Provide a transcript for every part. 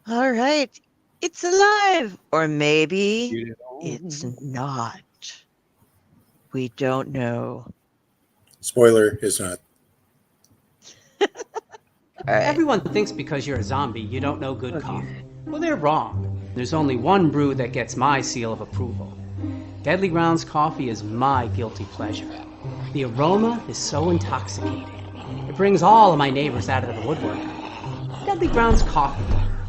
All right. It's alive. Or maybe You it's know. not. We don't know. Spoiler, it's not. All right. Everyone thinks because you're a zombie, you don't know good Oh, dear. coffee. Well, they're wrong. There's only one brew that gets my seal of approval. Deadly Grounds coffee is my guilty pleasure. The aroma is so intoxicating. It brings all of my neighbors out of the woodwork. Deadly Grounds coffee.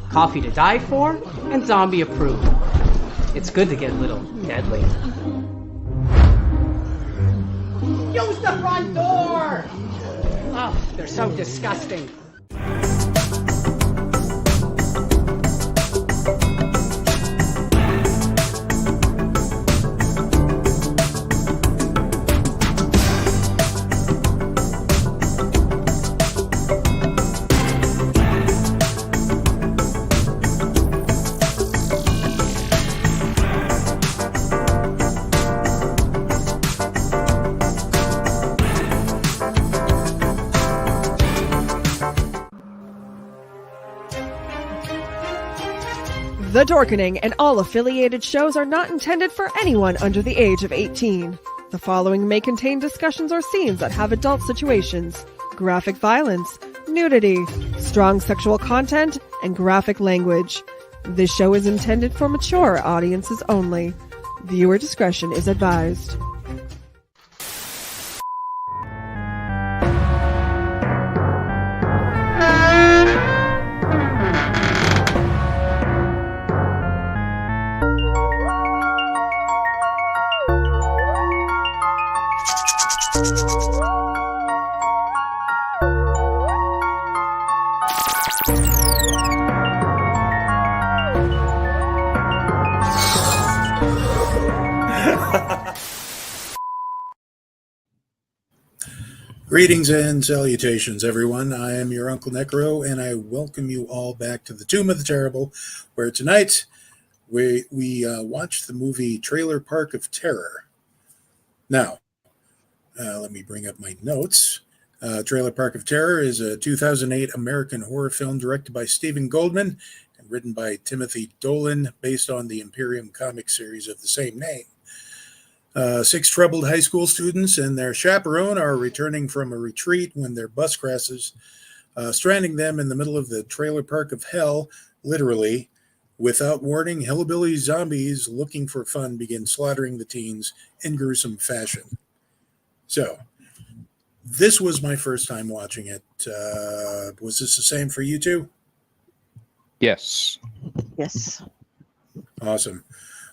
Coffee to die for and zombie approved. It's good to get a little deadly. Use the front door! Oh, they're so disgusting. The Dorkening and all affiliated shows are not intended for anyone under the age of 18. The following may contain discussions or scenes that have adult situations, graphic violence, nudity, strong sexual content, and graphic language. This show is intended for mature audiences only. Viewer discretion is advised. Greetings and salutations, everyone. I am your Uncle Necro, and I welcome you all back to the Tomb of the Terrible, where tonight we watched the movie Trailer Park of Terror. Now, let me bring up my notes. Trailer Park of Terror is a 2008 American horror film directed by Stephen Goldman and written by Timothy Dolan, based on the Imperium comic series of the same name. 6 troubled high school students and their chaperone are returning from a retreat when their bus crashes, stranding them in the middle of the trailer park of hell, literally. Without warning, hillbilly zombies looking for fun begin slaughtering the teens in gruesome fashion. So, this was my first time watching it. Was this the same for you two? Yes. Yes. Awesome.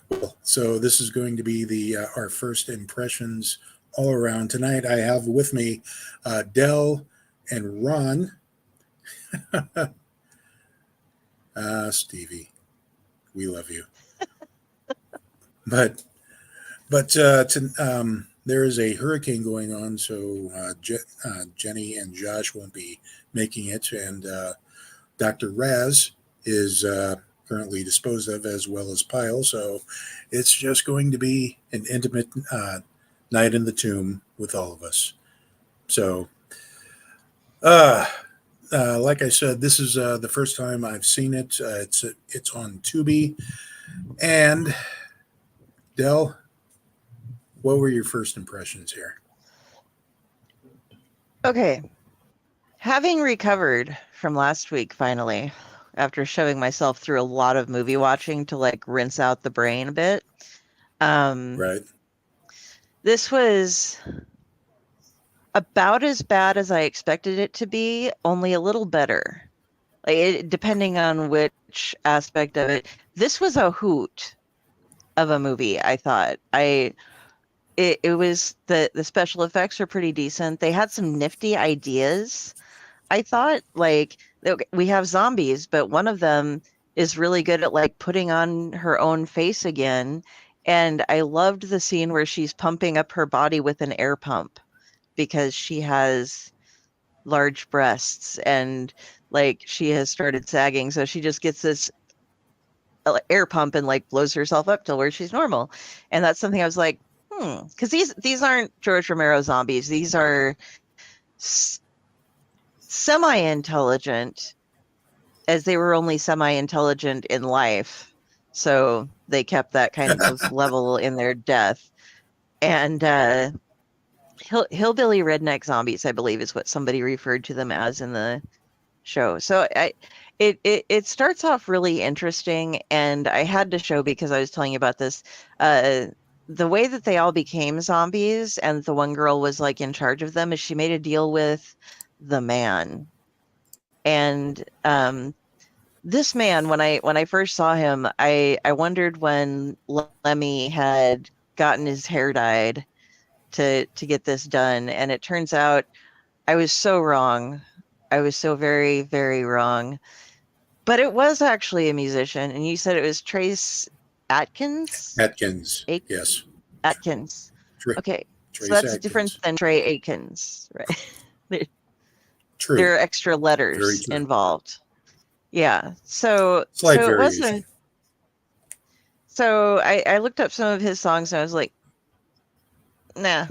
Well, so this is going to be our first impressions all around tonight. I have with me Del and Ron. Stevie, we love you. but there is a hurricane going on, so Jenny and Josh won't be making it, and Dr. Raz is currently disposed of, as well as Pyle. So it's just going to be an intimate night in the tomb with all of us. So, like I said, this is the first time I've seen it. It's on Tubi. And Del, what were your first impressions here? Okay. Having recovered from last week, finally, after shoving myself through a lot of movie watching to like rinse out the brain a bit. Right. This was about as bad as I expected it to be, only a little better. Depending on which aspect of it. This was a hoot of a movie, I thought. It was the special effects were pretty decent. They had some nifty ideas. I thought, like, we have zombies, but one of them is really good at like putting on her own face again. And I loved the scene where she's pumping up her body with an air pump because she has large breasts and like she has started sagging. So she just gets this air pump and like blows herself up till where she's normal. And that's something I was like, because these aren't George Romero zombies. These are semi-intelligent as they were only semi-intelligent in life, so they kept that kind of level in their death. And hillbilly redneck zombies, I believe, is what somebody referred to them as in the show. So it starts off really interesting, and I had to show because I was telling you about this. The way that they all became zombies, and the one girl was like in charge of them, is she made a deal with the man. And this man, when I first saw him, I wondered when Lemmy had gotten his hair dyed to get this done, and it turns out I was so wrong. I was so very, very wrong. But it was actually a musician, and you said it was Trace Atkins? Atkins. Yes. Atkins. Tra- Okay. Trace So that's Atkins. different than Trey Aikens, right? True. There are extra Very letters true. involved. Yeah. So Slight it variation. wasn't. So I looked up some of his songs and I was like, nah.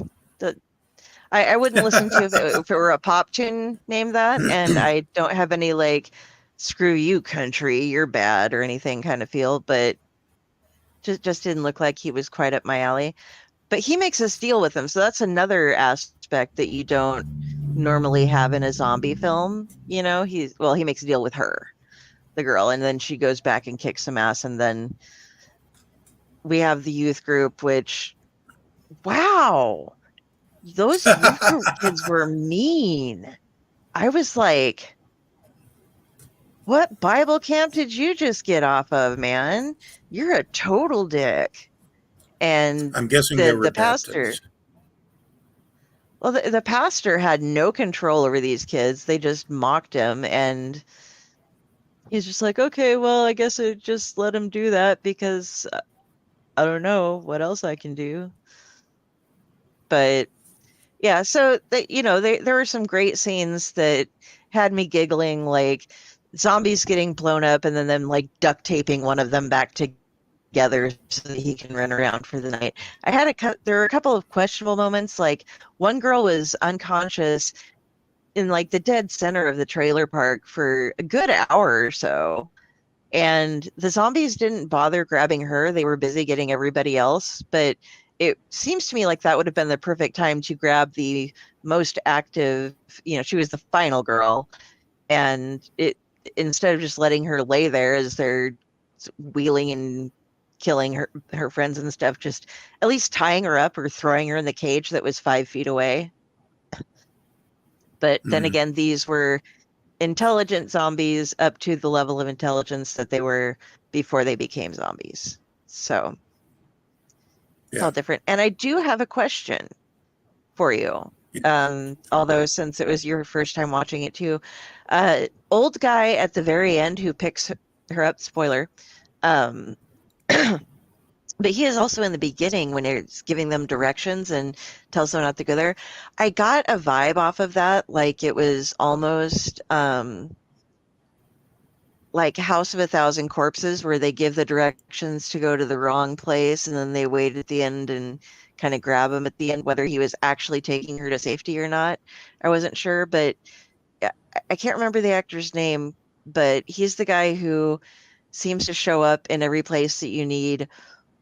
I wouldn't listen to if it were a pop tune named that, and I don't have any like screw you country, you're bad or anything kind of feel, but just didn't look like he was quite up my alley. But he makes us deal with him, so that's another aspect that you don't normally have in a zombie film. You know, he makes a deal with her, the girl, and then she goes back and kicks some ass, and then we have the youth group, which wow. Those youth group kids were mean. I was like, what Bible camp did you just get off of, man? You're a total dick. And I'm guessing they were the pastor, Baptist. well, the pastor had no control over these kids. They just mocked him, and he's just like, okay, well, I guess I just let him do that because I don't know what else I can do. But yeah, so there were some great scenes that had me giggling, like zombies getting blown up and then them like duct taping one of them back together so that he can run around for the night. There were a couple of questionable moments, like one girl was unconscious in like the dead center of the trailer park for a good hour or so. And the zombies didn't bother grabbing her. They were busy getting everybody else. But it seems to me like that would have been the perfect time to grab the most active, she was the final girl. And instead of just letting her lay there as they're wheeling and killing her friends and stuff, just at least tying her up or throwing her in the cage that was 5 feet away. But then again, these were intelligent zombies up to the level of intelligence that they were before they became zombies. So it's all different. And I do have a question for you. Although since it was your first time watching it too, old guy at the very end who picks her up, spoiler, but he is also in the beginning when it's giving them directions and tells them not to go there. I got a vibe off of that, like it was almost like House of a Thousand Corpses, where they give the directions to go to the wrong place and then they wait at the end and kind of grab him at the end, whether he was actually taking her to safety or not. I wasn't sure, but I can't remember the actor's name, but he's the guy who seems to show up in every place that you need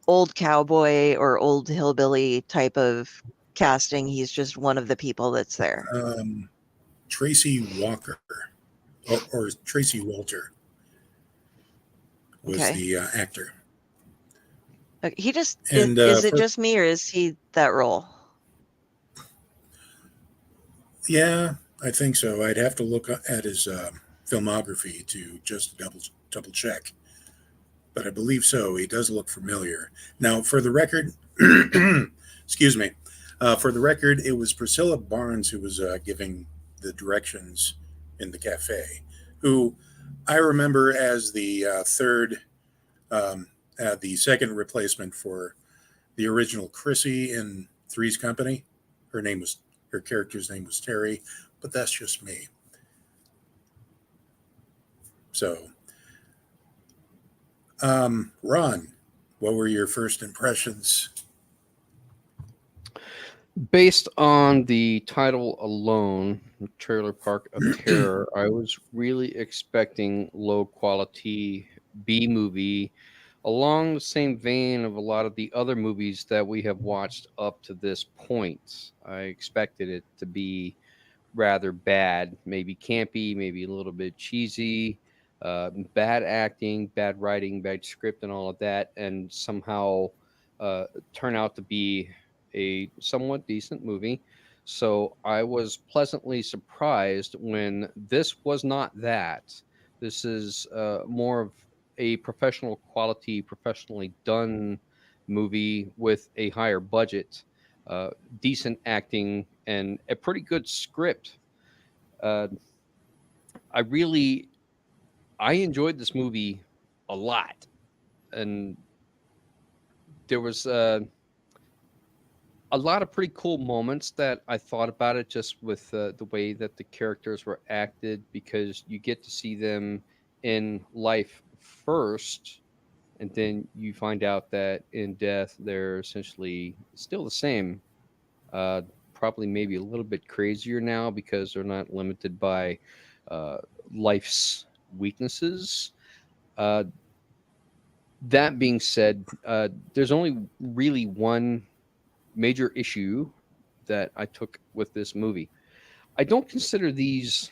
old cowboy or old hillbilly type of casting. He's just one of the people that's there. Tracy Walker or Tracy Walter was the actor. He just And, is it just me or is he that role? Yeah, I think so. I'd have to look at his filmography to just double check. But I believe so. He does look familiar. Now, for the record, excuse me. For the record, it was Priscilla Barnes who was giving the directions in the cafe, who I remember as the the second replacement for the original Chrissy in Three's Company. Her character's name was Terry, but that's just me. So, Ron, what were your first impressions? Based on the title alone, Trailer Park of Terror, I was really expecting low quality B movie along the same vein of a lot of the other movies that we have watched up to this point. I expected it to be rather bad, maybe campy, maybe a little bit cheesy, bad acting, bad writing, bad script, and all of that, and somehow turn out to be a somewhat decent movie. So I was pleasantly surprised when this was not that. This is more of a professional quality, professionally done movie with a higher budget, decent acting, and a pretty good script. Uh, I really I enjoyed this movie a lot, and there was a lot of pretty cool moments that I thought about it just with the way that the characters were acted, because you get to see them in life first, and then you find out that in death they're essentially still the same. Uh, Probably maybe a little bit crazier now because they're not limited by uh, life's weaknesses. Uh, that being said, there's only really one major issue that I took with this movie. I don't consider these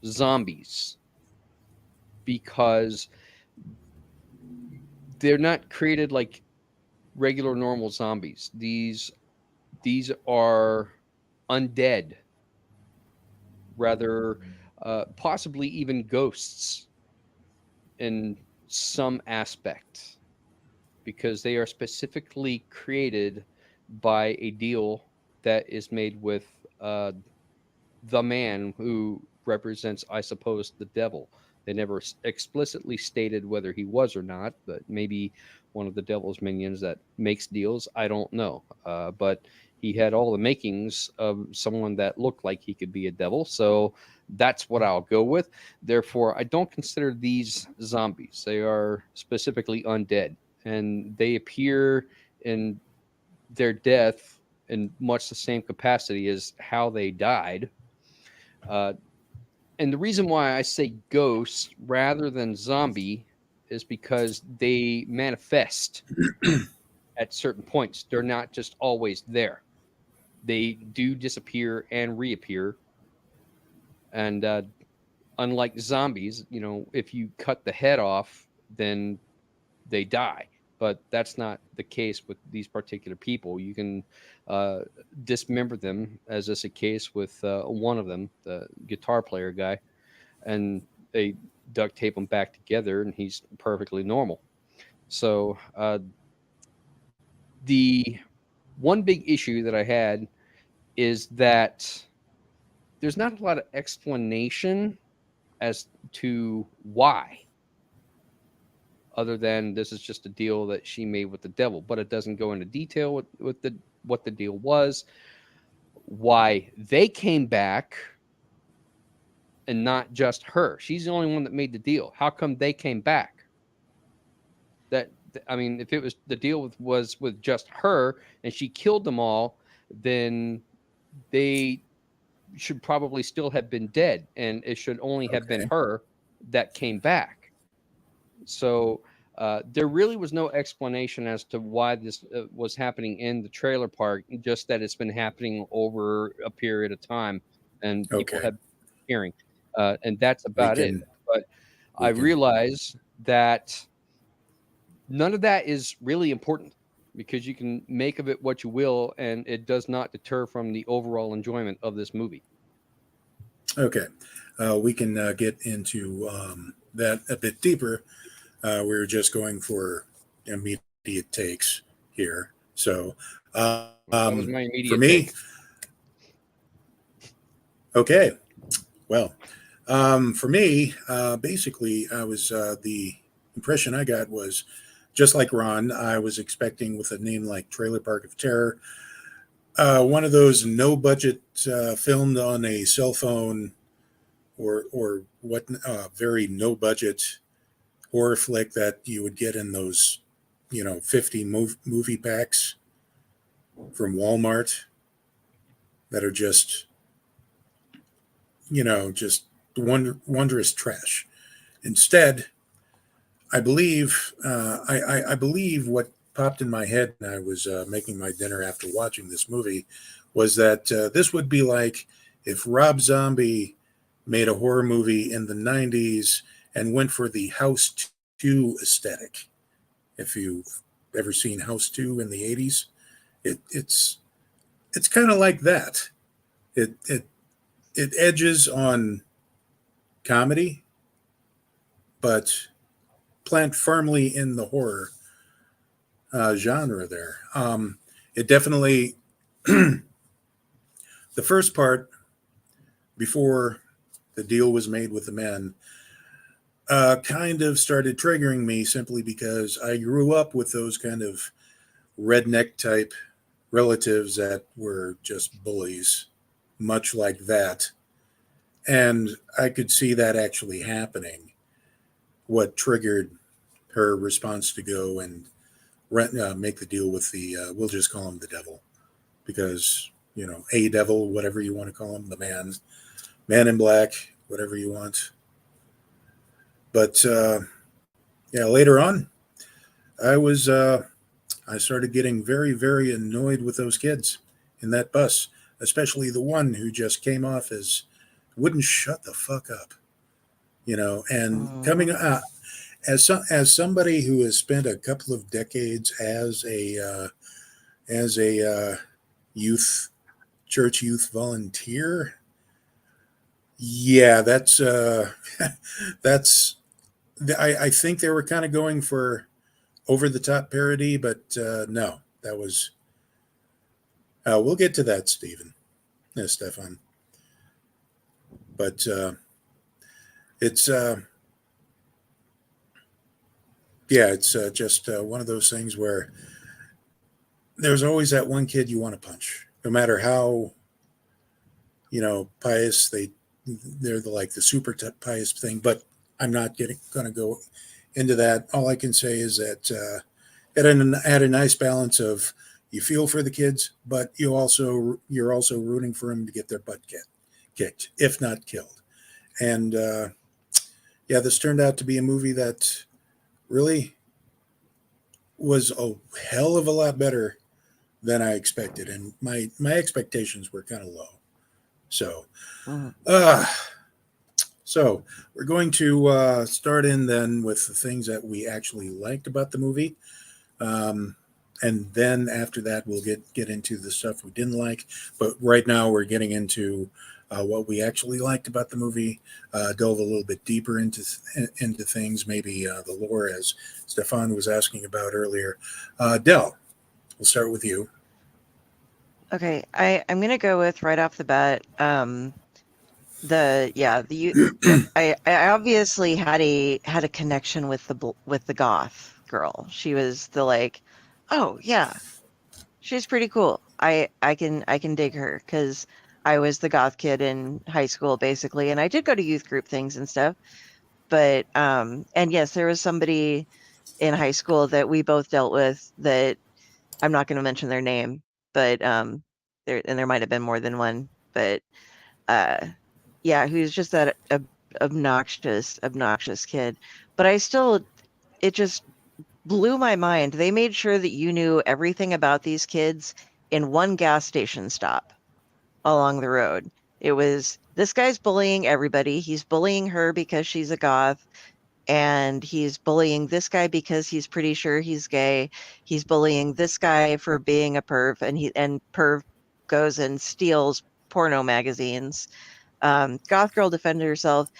zombies because they're not created like regular normal zombies. These are undead, rather possibly even ghosts in some aspect, because they are specifically created by a deal that is made with the man who represents, I suppose, the devil. They never explicitly stated whether he was or not, but maybe one of the devil's minions that makes deals. I don't know. But he had all the makings of someone that looked like he could be a devil. So that's what I'll go with. Therefore, I don't consider these zombies. They are specifically undead, and they appear in their death in much the same capacity as how they died. Uh, and the reason why I say ghost rather than zombie is because they manifest at certain points. They're not just always there. They do disappear and reappear. And unlike zombies, if you cut the head off, then they die. But that's not the case with these particular people. You can dismember them, as is the case with one of them, the guitar player guy, and they duct tape him back together, and he's perfectly normal. So the one big issue that I had is that there's not a lot of explanation as to why, other than this is just a deal that she made with the devil, but it doesn't go into detail with what the deal was, why they came back and not just her. She's the only one that made the deal. How come they came back? I mean, if it was the deal was with just her and she killed them all, then they should probably still have been dead, and it should only have been her that came back. So there really was no explanation as to why this was happening in the trailer park, just that it's been happening over a period of time and people have been hearing. And that's about it. But I realize that none of that is really important, because you can make of it what you will, and it does not deter from the overall enjoyment of this movie. Okay. We can get into that a bit deeper. We were just going for immediate takes here. So That was my immediate for me, take. okay. Well, for me, basically, I was the impression I got was just like Ron. I was expecting, with a name like Trailer Park of Terror, one of those no budget filmed on a cell phone or what very no budget horror flick that you would get in those 50 movie packs from Walmart. that are just, just wondrous trash. Instead, I believe I believe what popped in my head when I was making my dinner after watching this movie was that this would be like if Rob Zombie made a horror movie in the 90s and went for the House 2 aesthetic. If you've ever seen House 2 in the 80s, it's kind of like that. It edges on comedy, but plant firmly in the horror genre there. It definitely, the first part, before the deal was made with the men, kind of started triggering me simply because I grew up with those kind of redneck type relatives that were just bullies, much like that. And I could see that actually happening. What triggered her response to go and make the deal with the, we'll just call him the devil, because, a devil, whatever you want to call him, the man in black, whatever you want. But later on, I started getting very, very annoyed with those kids in that bus, especially the one who just came off as wouldn't shut the fuck up, and coming as somebody who has spent a couple of decades as a church youth volunteer. Yeah, that's I think they were kind of going for over the top parody, but no, that was. We'll get to that, Stephen. Stefan. But it's just one of those things where there's always that one kid you want to punch, no matter how pious they're like the super pious thing. But I'm not going to go into that. All I can say is that it had a nice balance of you feel for the kids, but you're also rooting for them to get their butt kicked, if not killed. And this turned out to be a movie that really was a hell of a lot better than I expected, and my expectations were kind of low. So, so we're going to start in then with the things that we actually liked about the movie. And then after that, we'll get into the stuff we didn't like. But right now, we're getting into what we actually liked about the movie. Delve a little bit deeper into things, maybe the lore, as Stefan was asking about earlier. Del, we'll start with you. Okay, I'm gonna go with right off the bat. I obviously had a connection with the goth girl. She was the like, oh yeah, she's pretty cool. I can dig her because I was the goth kid in high school basically, and I did go to youth group things and stuff. But and yes, there was somebody in high school that we both dealt with that I'm not going to mention their name, but there might have been more than one, but who's just that obnoxious kid. But it just blew my mind. They made sure that you knew everything about these kids in one gas station stop along the road. It was, this guy's bullying everybody. He's bullying her because she's a goth, and he's bullying this guy because he's pretty sure he's gay. He's bullying this guy for being a perv, and perv goes and steals porno magazines. Goth girl defended herself.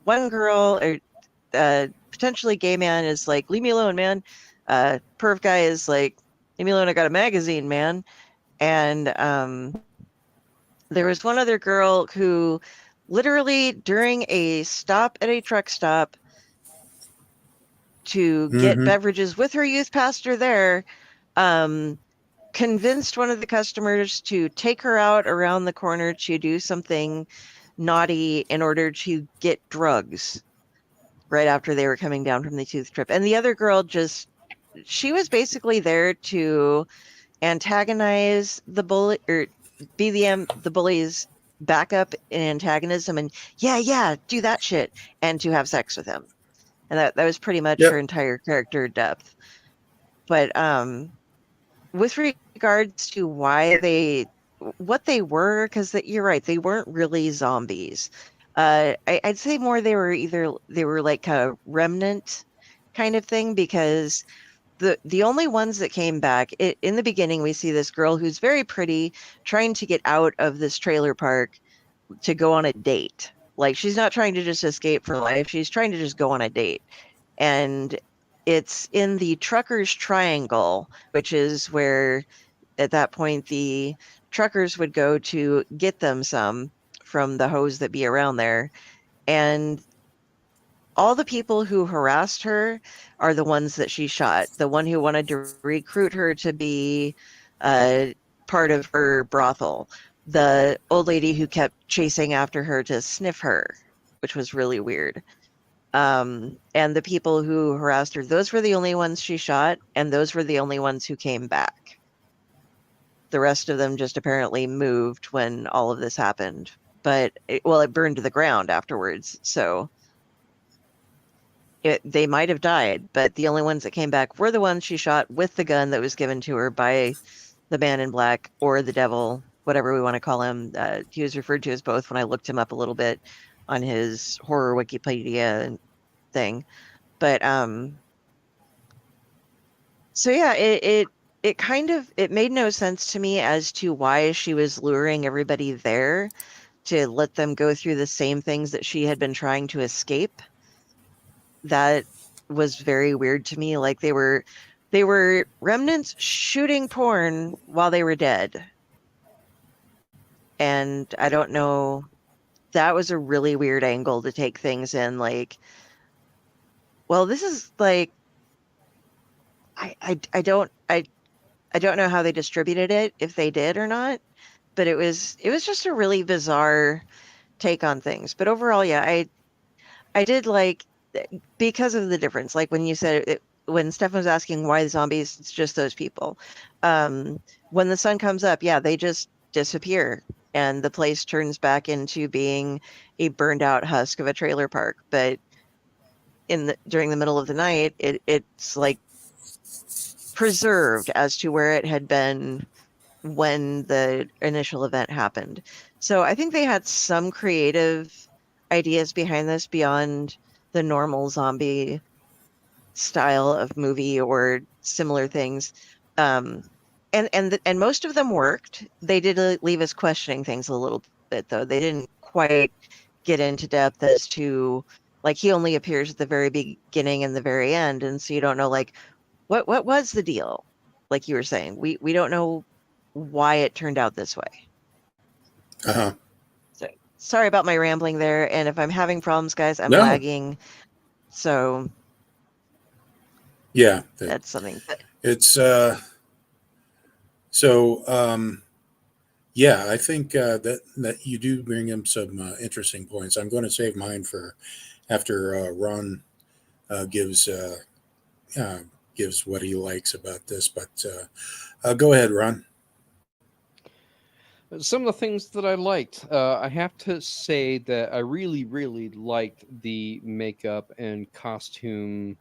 One girl, or potentially gay man, is like, leave me alone, man. Perv guy is like, leave me alone, I got a magazine, man. And there was one other girl who literally during a stop at a truck stop to get beverages with her youth pastor there, convinced one of the customers to take her out around the corner to do something naughty in order to get drugs right after they were coming down from the youth trip. And the other girl she was basically there to antagonize the bully, or the bully's backup in antagonism, and do that shit, and to have sex with him. And that was pretty much her entire character depth. But with regards to what they were, because you're right, they weren't really zombies. I'd say more they were like a remnant kind of thing, because the only ones that came back in the beginning, we see this girl who's very pretty trying to get out of this trailer park to go on a date. Like, she's not trying to just escape for life. She's trying to just go on a date. And it's in the truckers triangle, which is where at that point the truckers would go to get them some from the hoes that be around there. And all the people who harassed her are the ones that she shot. The one who wanted to recruit her to be part of her brothel. The old lady who kept chasing after her to sniff her, which was really weird. And the people who harassed her, those were the only ones she shot, and those were the only ones who came back. The rest of them just apparently moved when all of this happened. But, it burned to the ground afterwards, so they might have died, but the only ones that came back were the ones she shot with the gun that was given to her by the man in black, or the devil, whatever we want to call him. He was referred to as both when I looked him up a little bit on his horror Wikipedia thing. But so yeah, it kind of, it made no sense to me as to why she was luring everybody there to let them go through the same things that she had been trying to escape. That was very weird to me. Like, they were remnants shooting porn while they were dead. And I don't know, that was a really weird angle to take things in. Like, well, this is like, I don't know how they distributed it, if they did or not, but it was just a really bizarre take on things. But overall, yeah, I did like, because of the difference. Like when you said when Stefan was asking why the zombies, it's just those people. When the sun comes up, yeah, they just disappear, and the place turns back into being a burned out husk of a trailer park. But during the middle of the night, it's like preserved as to where it had been when the initial event happened. So I think they had some creative ideas behind this beyond the normal zombie style of movie or similar things. And most of them worked. They did leave us questioning things a little bit, though. They didn't quite get into depth as to, like, he only appears at the very beginning and the very end, and so you don't know, like, what was the deal? Like you were saying, we don't know why it turned out this way. Uh-huh. So sorry about my rambling there, and if I'm having problems, guys, I'm lagging. So yeah, that's something. It's yeah, I think that you do bring him some interesting points. I'm going to save mine for after Ron gives what he likes about this. But go ahead, Ron. Some of the things that I liked, I have to say that I really, really liked the makeup and costume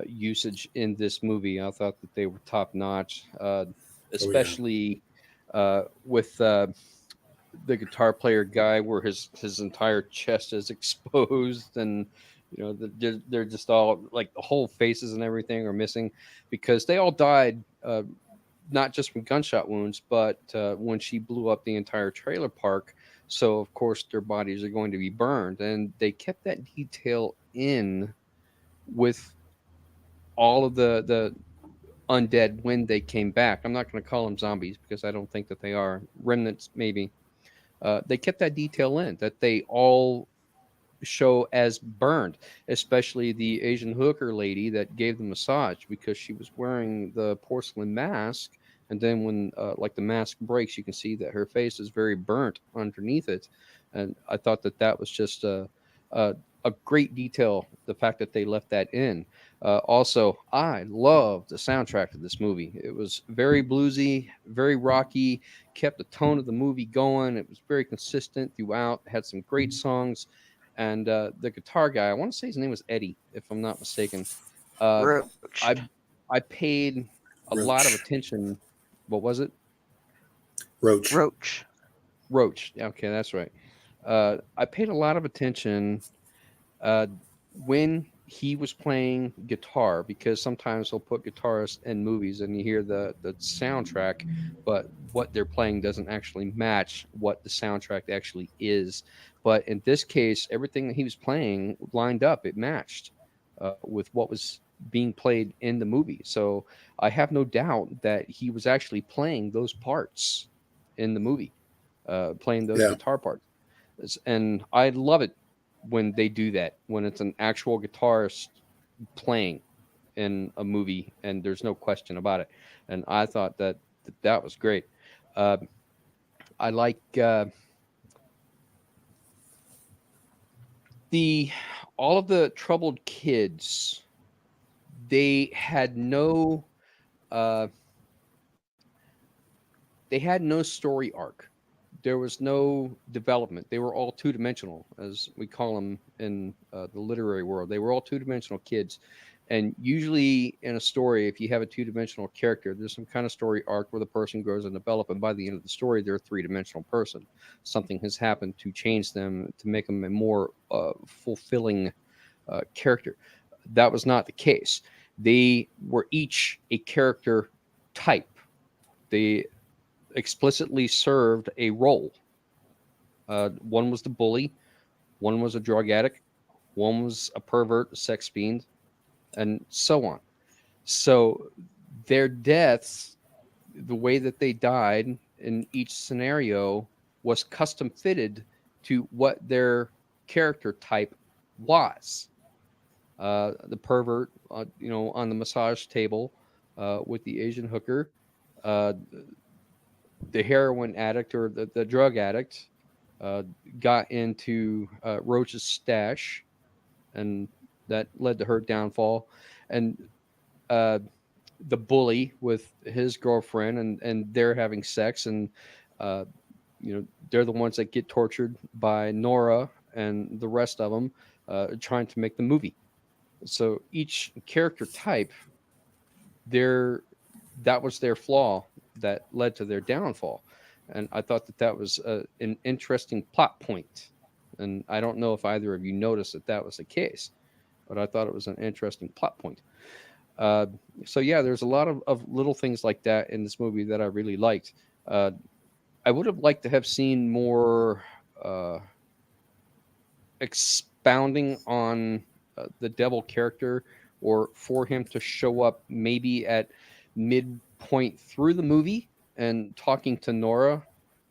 usage in this movie. I thought that they were top notch, especially with the guitar player guy, where his entire chest is exposed, and you know they're just all like the whole faces and everything are missing, because they all died. Not just from gunshot wounds, but when she blew up the entire trailer park. So, of course, their bodies are going to be burned. And they kept that detail in with all of the undead when they came back. I'm not going to call them zombies because I don't think that they are. Remnants, maybe. They kept that detail in, that they all show as burned, especially the Asian hooker lady that gave the massage, because she was wearing the porcelain mask, and then when like the mask breaks, you can see that her face is very burnt underneath it. And I thought that was just a great detail, the fact that they left that in. Also, I love the soundtrack of this movie. It was very bluesy, very rocky, kept the tone of the movie going. It was very consistent throughout, had some great songs. And the guitar guy, I want to say his name was Eddie, if I'm not mistaken. Roach. I paid a lot of attention. What was it? Roach. Roach. Yeah, okay, that's right. I paid a lot of attention when he was playing guitar, because sometimes he'll put guitarists in movies and you hear the soundtrack, but what they're playing doesn't actually match what the soundtrack actually is. But in this case, everything that he was playing lined up. It matched with what was being played in the movie. So I have no doubt that he was actually playing those parts in the movie, playing those guitar parts. And I love it when they do that, when it's an actual guitarist playing in a movie and there's no question about it. And I thought that was great. I like all of the troubled kids. They had no story arc. There was no development. They were all two-dimensional, as we call them in the literary world. They were all two-dimensional kids. And usually in a story, if you have a two-dimensional character, there's some kind of story arc where the person grows and develops, and by the end of the story, they're a three-dimensional person. Something has happened to change them, to make them a more fulfilling character. That was not the case. They were each a character type. They explicitly served a role. One was the bully, one was a drug addict, one was a pervert, a sex fiend, and so on. So their deaths, the way that they died in each scenario, was custom fitted to what their character type was. The pervert, on the massage table with the Asian hooker, the heroin addict or the drug addict got into Roach's stash, and that led to her downfall. And the bully with his girlfriend, and they're having sex, and they're the ones that get tortured by Nora and the rest of them trying to make the movie. So each character type, that was their flaw that led to their downfall. And I thought that was an interesting plot point. And I don't know if either of you noticed that was the case, but I thought it was an interesting plot point. So yeah, there's a lot of little things like that in this movie that I really liked. I would have liked to have seen more expounding on the devil character, or for him to show up maybe at midpoint through the movie and talking to Nora,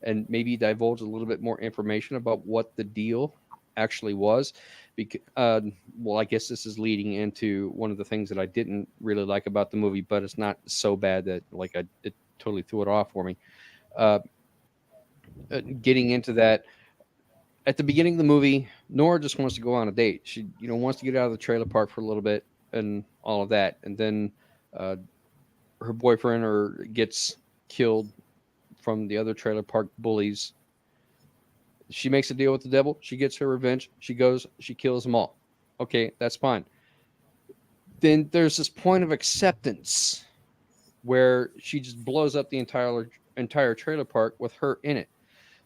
and maybe divulge a little bit more information about what the deal actually was. Because, I guess this is leading into one of the things that I didn't really like about the movie, but it's not so bad that it totally threw it off for me. Getting into that, at the beginning of the movie, Nora just wants to go on a date. She, wants to get out of the trailer park for a little bit and all of that. And then her boyfriend gets killed from the other trailer park bullies. She makes a deal with the devil. She gets her revenge. She goes, she kills them all. Okay, that's fine. Then there's this point of acceptance where she just blows up the entire trailer park with her in it.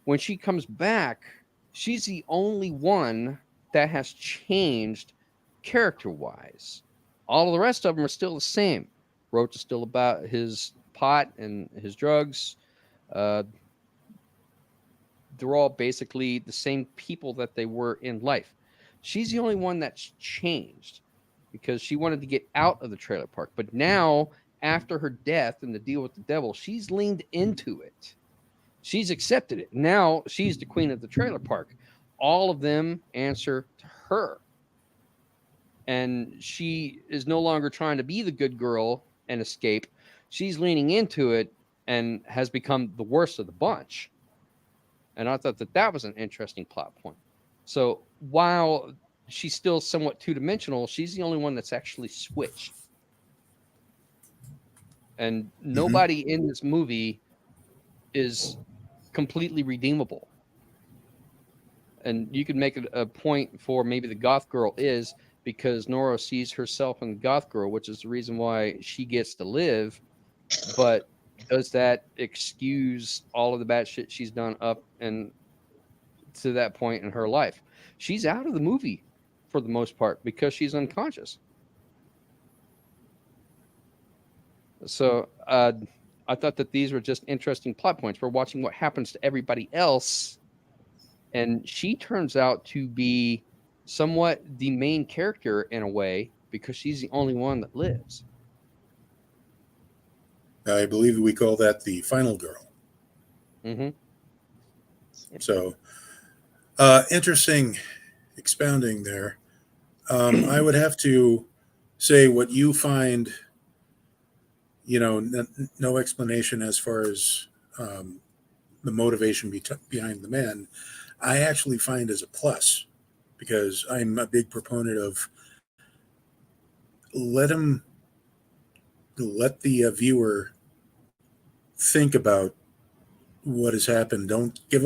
When she comes back, she's the only one that has changed character-wise. All of the rest of them are still the same. Roach is still about his pot and his drugs. They're all basically the same people that they were in life. She's the only one that's changed because she wanted to get out of the trailer park. But now, after her death and the deal with the devil, she's leaned into it. She's accepted it. Now she's the queen of the trailer park. All of them answer to her. And she is no longer trying to be the good girl and escape. She's leaning into it and has become the worst of the bunch. And I thought that was an interesting plot point. So while she's still somewhat two-dimensional. She's the only one that's actually switched. And nobody in this movie is completely redeemable. And you could make a point for maybe the goth girl is, because Nora sees herself in the goth girl, which is the reason why she gets to live. But does that excuse all of the bad shit she's done up and to that point in her life? She's out of the movie for the most part because she's unconscious. So I thought that these were just interesting plot points. We're watching what happens to everybody else, and she turns out to be somewhat the main character in a way because she's the only one that lives. I believe we call that the final girl. Mm-hmm. So, interesting expounding there. I would have to say what you find, no explanation as far as the motivation behind the men, I actually find as a plus, because I'm a big proponent of let the viewer think about what has happened. Don't give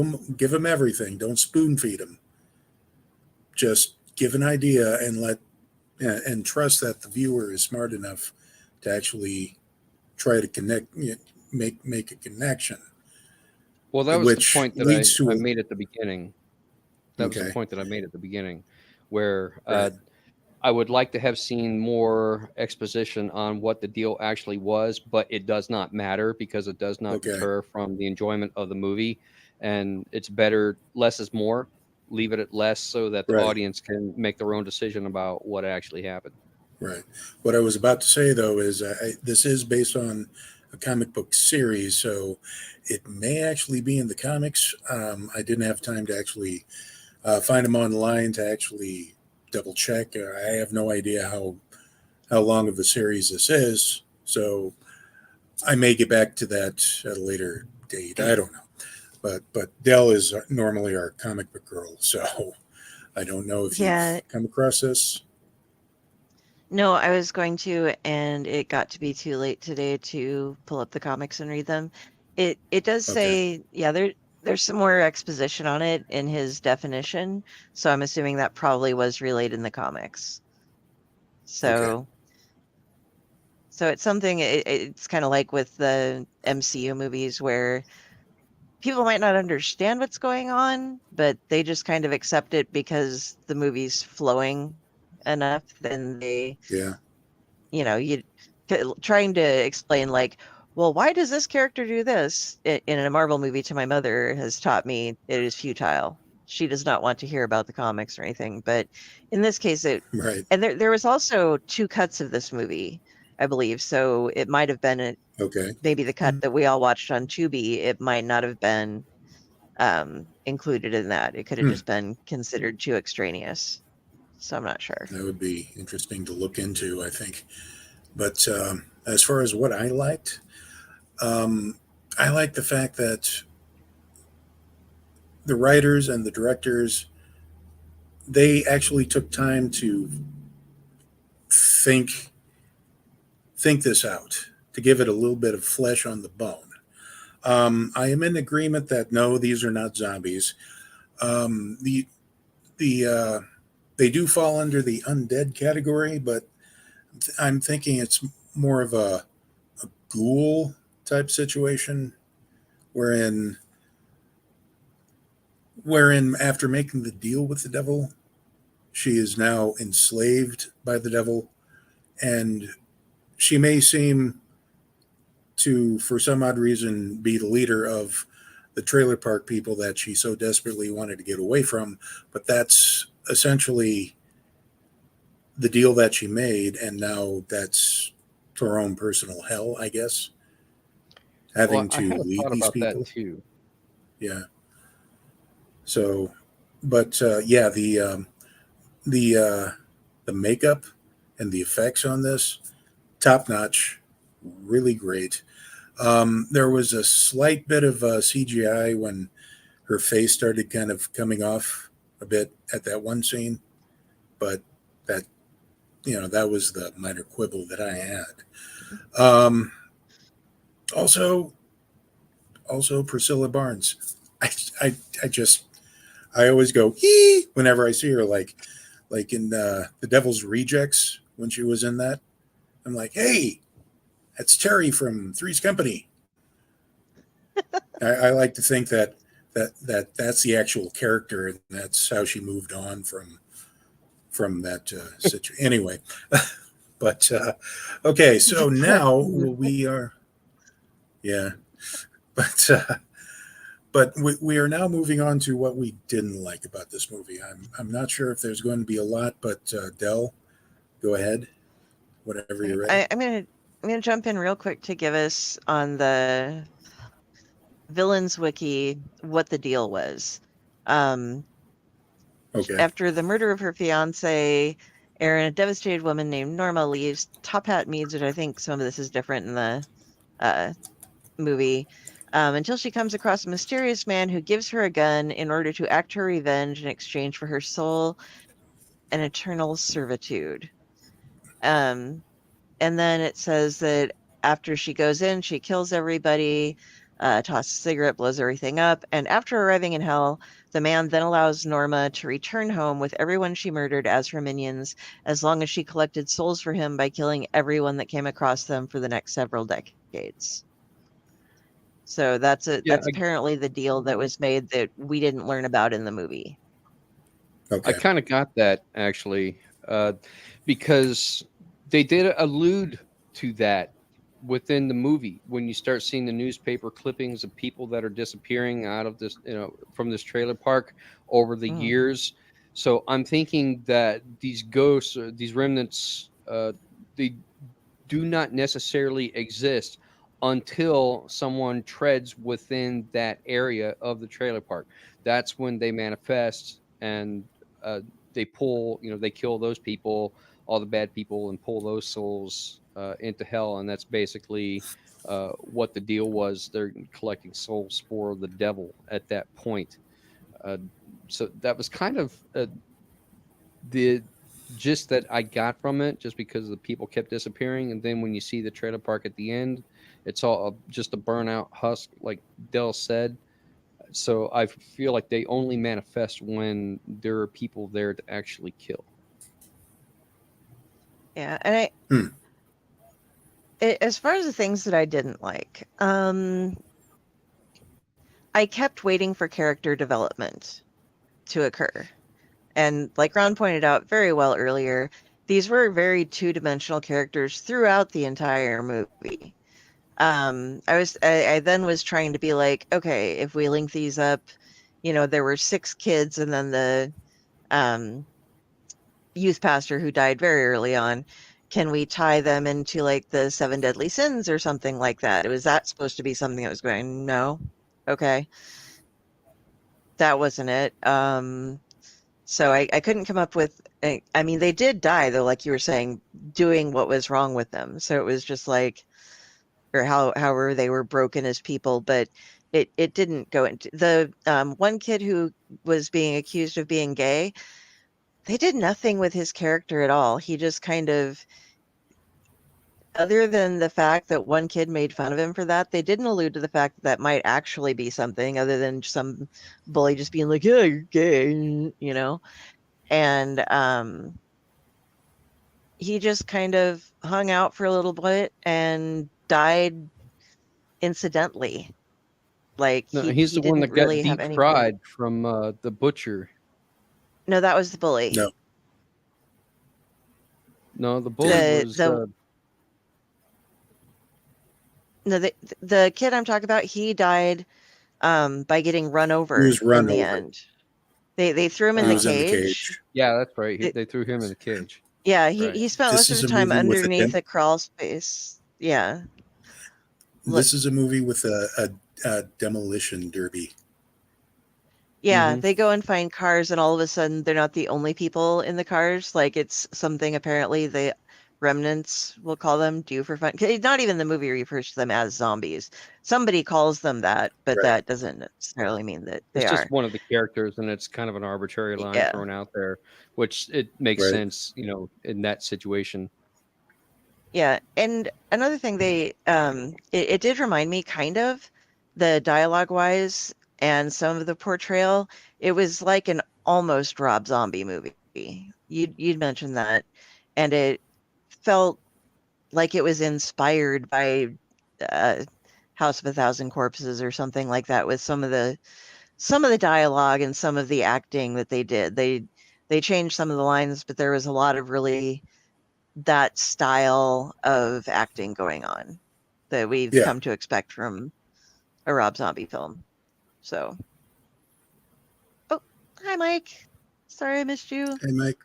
them everything. Don't spoon feed them. Just give an idea and trust that the viewer is smart enough to actually try to connect, make a connection. Well, that was the point that I made at the beginning. That was the point that I made at the beginning, where right. I would like to have seen more exposition on what the deal actually was, but it does not matter because it does not deter from the enjoyment of the movie. And it's better, less is more. Leave it at less so that the audience can make their own decision about what actually happened. Right. What I was about to say, though, is this is based on a comic book series, so it may actually be in the comics. I didn't have time to actually find them online to actually double check. I have no idea how long of a series this is, so I may get back to that at a later date. I don't know, but Dell is normally our comic book girl, so I don't know if you've come across this. No, I was going to, and it got to be too late today to pull up the comics and read them. It does say, there's some more exposition on it in his definition, so I'm assuming that probably was relayed in the comics. So it's something, it's kind of like with the MCU movies where people might not understand what's going on, but they just kind of accept it because the movie's flowing enough. Then they, you trying to explain like, well, why does this character do this in a Marvel movie? To my mother has taught me it is futile. She does not want to hear about the comics or anything. But in this case, and there was also 2 cuts of this movie, I believe. So it might have been maybe the cut that we all watched on Tubi. It might not have been included in that. It could have just been considered too extraneous. So I'm not sure. That would be interesting to look into, I think. But as far as what I liked the fact that the writers and the directors, they actually took time to think this out, to give it a little bit of flesh on the bone. I am in agreement that no, these are not zombies. They do fall under the undead category, but I'm thinking it's more of a ghoul type situation, wherein after making the deal with the devil, she is now enslaved by the devil, and she may seem to, for some odd reason, be the leader of the trailer park people that she so desperately wanted to get away from, but that's essentially the deal that she made, and now that's her own personal hell, I guess. Having to lead these people. That too. Yeah. So, but the makeup and the effects on this, top notch, really great. There was a slight bit of CGI when her face started kind of coming off a bit at that one scene, but that that was the minor quibble that I had. Also, Priscilla Barnes. I just I always go hee whenever I see her, like in The Devil's Rejects when she was in that. I'm like, hey, that's Terry from Three's Company. I like to think that's the actual character, and that's how she moved on from that situation. Anyway, but okay, so now we are, yeah, but we are now moving on to what we didn't like about this movie. I'm not sure if there's going to be a lot, but Del, go ahead, whenever you're ready. I'm gonna jump in real quick to give us on the Villains Wiki what the deal was. Okay. After the murder of her fiance, Erin, a devastated woman named Norma leaves Top Hat Meads, which I think some of this is different in the movie, until she comes across a mysterious man who gives her a gun in order to act her revenge in exchange for her soul and eternal servitude. And then it says that after she goes in, she kills everybody, tosses a cigarette, blows everything up. And after arriving in hell, the man then allows Norma to return home with everyone she murdered as her minions, as long as she collected souls for him by killing everyone that came across them for the next several decades. So that's apparently the deal that was made that we didn't learn about in the movie. Okay. I kind of got that actually, because they did allude to that within the movie when you start seeing the newspaper clippings of people that are disappearing out of this, from this trailer park over the years. So I'm thinking that these ghosts, these remnants, they do not necessarily exist until someone treads within that area of the trailer park. That's when they manifest and they pull, they kill those people, all the bad people, and pull those souls into hell. And that's basically what the deal was. They're collecting souls for the devil at that point. So that was kind of the gist that I got from it, just because the people kept disappearing. And then when you see the trailer park at the end, it's all just a burnout husk, like Del said. So I feel like they only manifest when there are people there to actually kill. Yeah, and as far as the things that I didn't like, I kept waiting for character development to occur. And like Ron pointed out very well earlier, these were very two-dimensional characters throughout the entire movie. I then was trying to be like, okay, if we link these up, there were 6 kids and then the youth pastor who died very early on. Can we tie them into like the 7 deadly sins or something like that? Was that supposed to be something that was going? No. Okay. That wasn't it. So I couldn't come up with, I mean, they did die though, like you were saying, doing what was wrong with them. So it was just like, or however they were broken as people, but it didn't go into the one kid who was being accused of being gay. They did nothing with his character at all. He just kind of, other than the fact that one kid made fun of him for that, they didn't allude to the fact that that might actually be something other than some bully just being like, yeah, you're gay, And he just kind of hung out for a little bit and died incidentally. Like he's the one that got really deep fried from the butcher. No, that was the bully. No, the bully was. No, the kid I'm talking about, he died by getting run over in the end. They threw him in the cage. Yeah, that's right. They threw him in the cage. Yeah, he spent most of the time underneath a crawl space. Yeah. This is a movie with a demolition derby. Yeah, they go and find cars, and all of a sudden they're not the only people in the cars. Like it's something apparently the remnants, we'll call them, do for fun. 'Cause not even the movie refers to them as zombies. Somebody calls them that, but Right. that doesn't necessarily mean that they It's are. just one of the characters, and it's kind of an arbitrary line Yeah. thrown out there, which it makes Right. sense, in that situation. Yeah, and another thing it did remind me kind of the dialogue wise and some of the portrayal. It was like an almost Rob Zombie movie. You'd mentioned that, and it felt like it was inspired by uh, House of a Thousand Corpses or something like that with some of the dialogue and some of the acting that they did. They changed some of the lines, but there was a lot of really that style of acting going on that we've Yeah. come to expect from a Rob Zombie film. So, oh, hi, Mike. Sorry I missed you. Hey, Mike.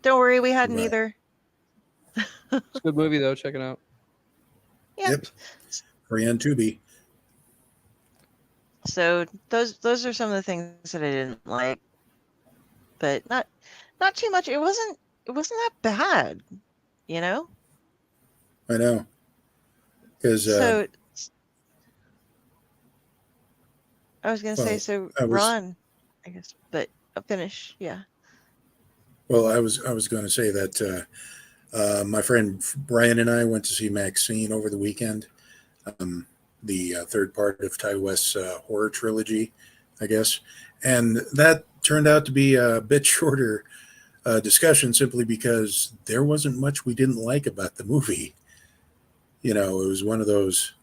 Don't worry, we hadn't Right. either. It's a good movie, though. Check it out. Yeah. Yep. Free on Tubi. So those are some of the things that I didn't like, but not too much. It wasn't that bad, you know. I know. Because So I was gonna say, well, so I was Ron, I guess, but I'll finish. Yeah. well, I was going to say that my friend Brian and I went to see Maxine over the weekend. The third part of Ty West's horror trilogy, I guess, and that turned out to be a bit shorter discussion simply because there wasn't much we didn't like about the movie. It was one of those.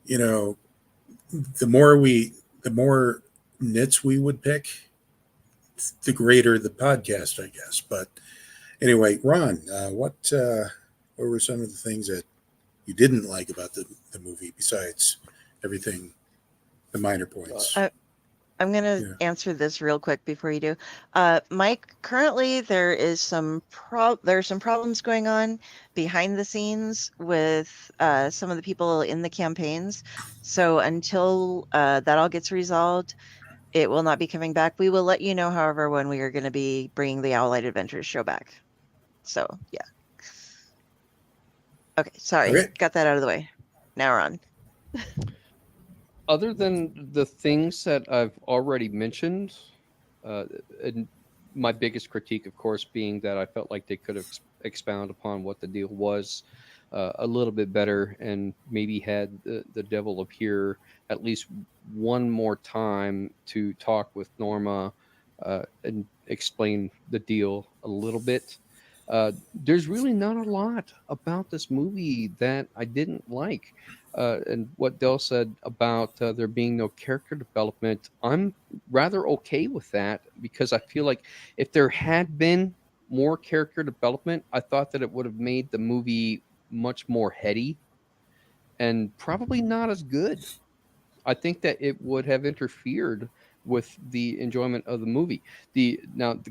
The more nits we would pick, the greater the podcast, I guess. But anyway, Ron, what were some of the things that you didn't like about the movie besides everything, the minor points? I'm going to answer this real quick before you do. Mike, currently there is there's some problems going on behind the scenes with some of the people in the campaigns. So until that all gets resolved, it will not be coming back. We will let you know, however, when we are going to be bringing the Owlite Adventures show back. So, yeah. Okay, sorry. Okay. Got that out of the way. Now we're on. Other than the things that I've already mentioned, and my biggest critique, of course, being that I felt like they could have expound upon what the deal was a little bit better, and maybe had the devil appear at least one more time to talk with Norma and explain the deal a little bit. There's really not a lot about this movie that I didn't like. And what Del said about there being no character development, I'm rather okay with that, because I feel like if there had been more character development, I thought that it would have made the movie much more heady and probably not as good. I think that it would have interfered with the enjoyment of the movie. The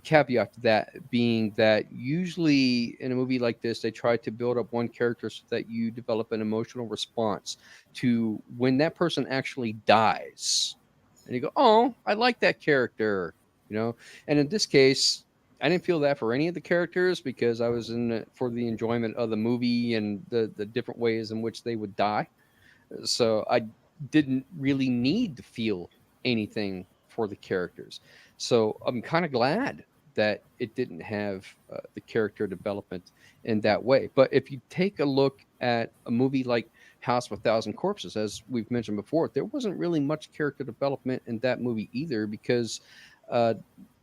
caveat to that being that usually in a movie like this, they try to build up one character so that you develop an emotional response to when that person actually dies, and you go, "Oh, I like that character," And in this case, I didn't feel that for any of the characters, because I was in it for the enjoyment of the movie and the different ways in which they would die. So I didn't really need to feel anything for the characters. So I'm kind of glad that it didn't have the character development in that way. But if you take a look at a movie like House of a Thousand Corpses, as we've mentioned before, there wasn't really much character development in that movie either, because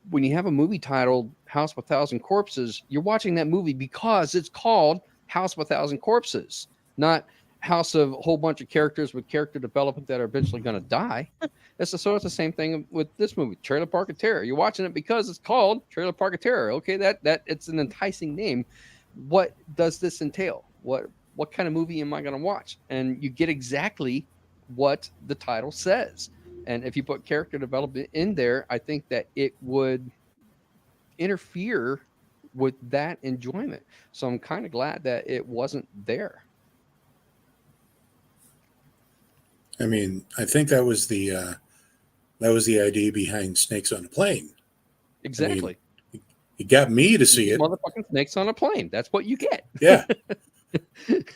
when you have a movie titled House of a Thousand Corpses, you're watching that movie because it's called House of a Thousand Corpses, not house of a whole bunch of characters with character development that are eventually going to die. It's the same thing with this movie, Trailer Park of Terror. You're watching it because it's called Trailer Park of Terror. Okay, that it's an enticing name. What does this entail? What kind of movie am I going to watch? And you get exactly what the title says. And if you put character development in there, I think that it would interfere with that enjoyment. So I'm kind of glad that it wasn't there. I mean, I think that was the idea behind Snakes on a Plane. Exactly. I mean, He got me to see it. Motherfucking snakes on a plane. That's what you get. Yeah.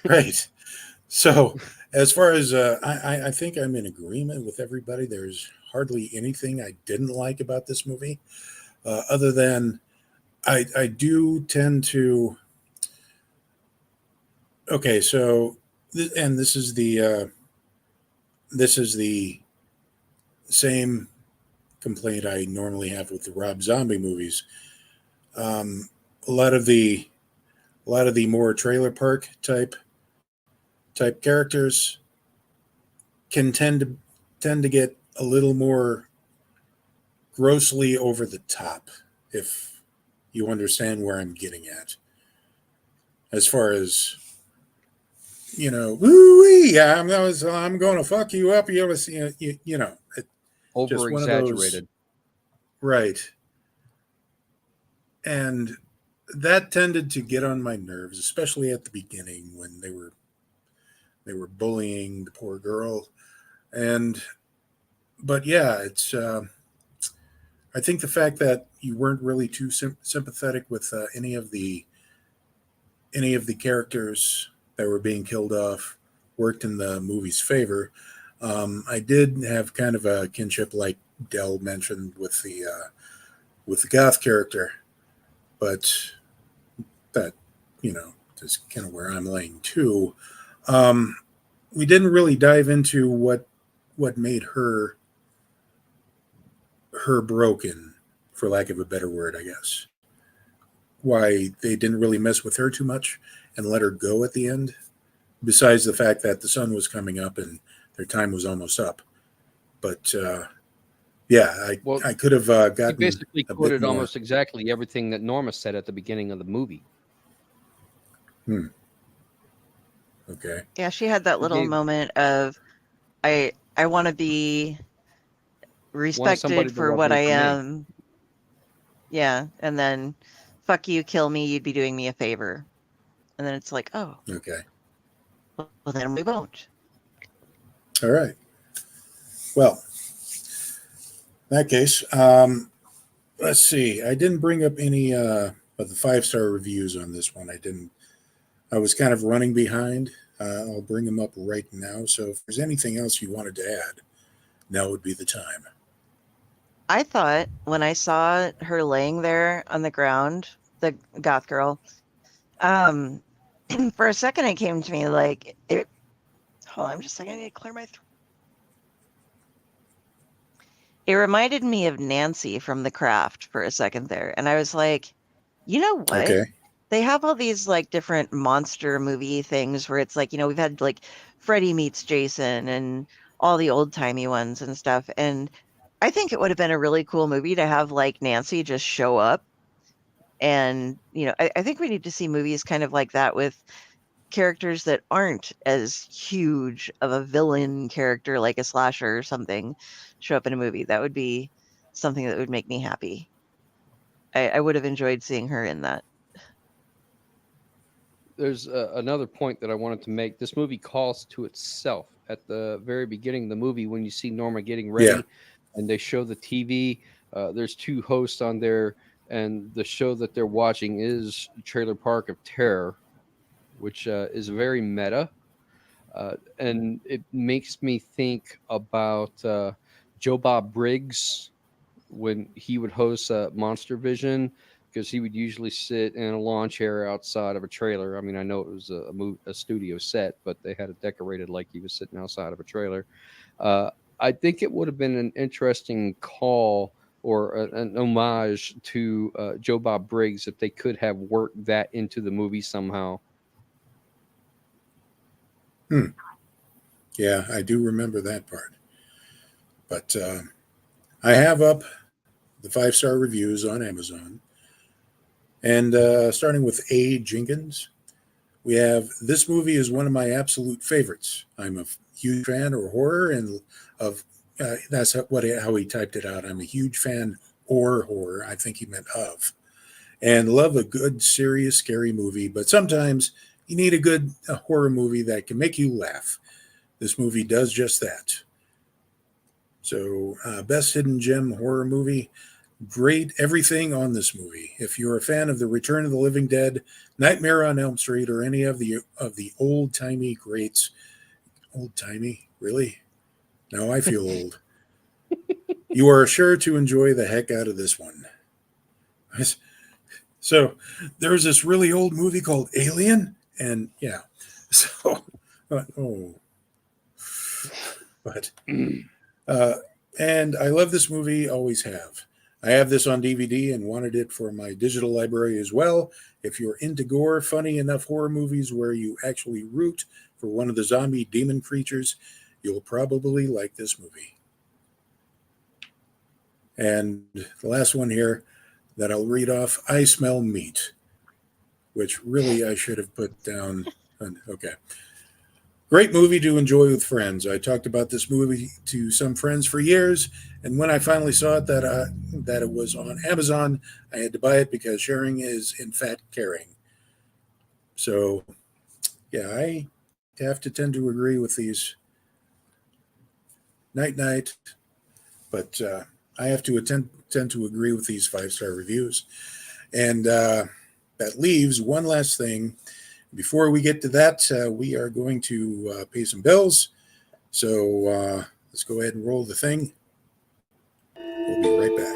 Right. So as far as I think I'm in agreement with everybody. There's hardly anything I didn't like about this movie, other than I do tend to. Okay, so this is the same complaint I normally have with the Rob Zombie movies. A lot of the more trailer park type characters can tend to get a little more grossly over the top, if you understand where I'm getting at. As far as, woo-wee, I'm going to fuck you up. You know, Over just one of exaggerated. Right. And that tended to get on my nerves, especially at the beginning when they were bullying the poor girl. But yeah, it's I think the fact that you weren't really too sympathetic with any of the characters that were being killed off worked in the movie's favor. I did have kind of a kinship, like Del mentioned, with the goth character, but that is kind of where I'm laying too. We didn't really dive into what made her broken, for lack of a better word, I guess. Why they didn't really mess with her too much and let her go at the end, besides the fact that the sun was coming up and their time was almost up. But yeah, I could have gotten. He basically quoted almost exactly everything that Norma said at the beginning of the movie. Okay. Yeah, she had that little moment of, I want to be respected for what I am. Yeah, and then, fuck you, kill me, you'd be doing me a favor. And then it's like, oh. Okay. Well, then we won't. All right. Well, in that case, let's see. I didn't bring up any of the 5-star reviews on this one. I was kind of running behind. I'll bring them up right now. So if there's anything else you wanted to add, now would be the time. I thought when I saw her laying there on the ground, the goth girl, for a second it came to me like, hold on, just a second, I need to clear my throat. It reminded me of Nancy from The Craft for a second there. And I was like, you know what? Okay. They have all these like different monster movie things where it's like, we've had like Freddy Meets Jason and all the old timey ones and stuff. And I think it would have been a really cool movie to have like Nancy just show up. And, I think we need to see movies kind of like that with characters that aren't as huge of a villain character, like a slasher or something, show up in a movie. That would be something that would make me happy. I would have enjoyed seeing her in that. There's another point that I wanted to make. This movie calls to itself at the very beginning of the movie when you see Norma getting ready and they show the TV. There's 2 hosts on there, and the show that they're watching is Trailer Park of Terror, which is very meta. And it makes me think about Joe Bob Briggs when he would host Monster Vision, because he would usually sit in a lawn chair outside of a trailer. I mean, I know it was a studio set, but they had it decorated like he was sitting outside of a trailer. I think it would have been an interesting call or an homage to Joe Bob Briggs if they could have worked that into the movie somehow. Yeah, I do remember that part. But I have up the 5-star reviews on Amazon. And starting with A. Jenkins, we have, this movie is one of my absolute favorites. I'm a huge fan of horror and of, that's how he typed it out. I'm a huge fan or horror. I think he meant of. And love a good, serious, scary movie. But sometimes you need a good horror movie that can make you laugh. This movie does just that. So, best hidden gem horror movie. Great everything on this movie. If you're a fan of the Return of the Living Dead, Nightmare on Elm Street, or any of the old-timey greats, old-timey? Really? Now I feel old. You are sure to enjoy the heck out of this one. So there's this really old movie called Alien, and yeah, so but and I love this movie, always have. I have this on DVD and wanted it for my digital library as well. If you're into gore, funny enough horror movies where you actually root for one of the zombie demon creatures, you'll probably like this movie. And the last one here that I'll read off, I Smell Meat, which really I should have put down. Okay. Great movie to enjoy with friends. I talked about this movie to some friends for years, and when I finally saw it that it was on Amazon, I had to buy it because sharing is in fact caring. So, yeah, I have to tend to agree with these. Night, but I have to tend to agree with these 5-star reviews, and that leaves one last thing. Before we get to that, we are going to pay some bills. So let's go ahead and roll the thing. We'll be right back.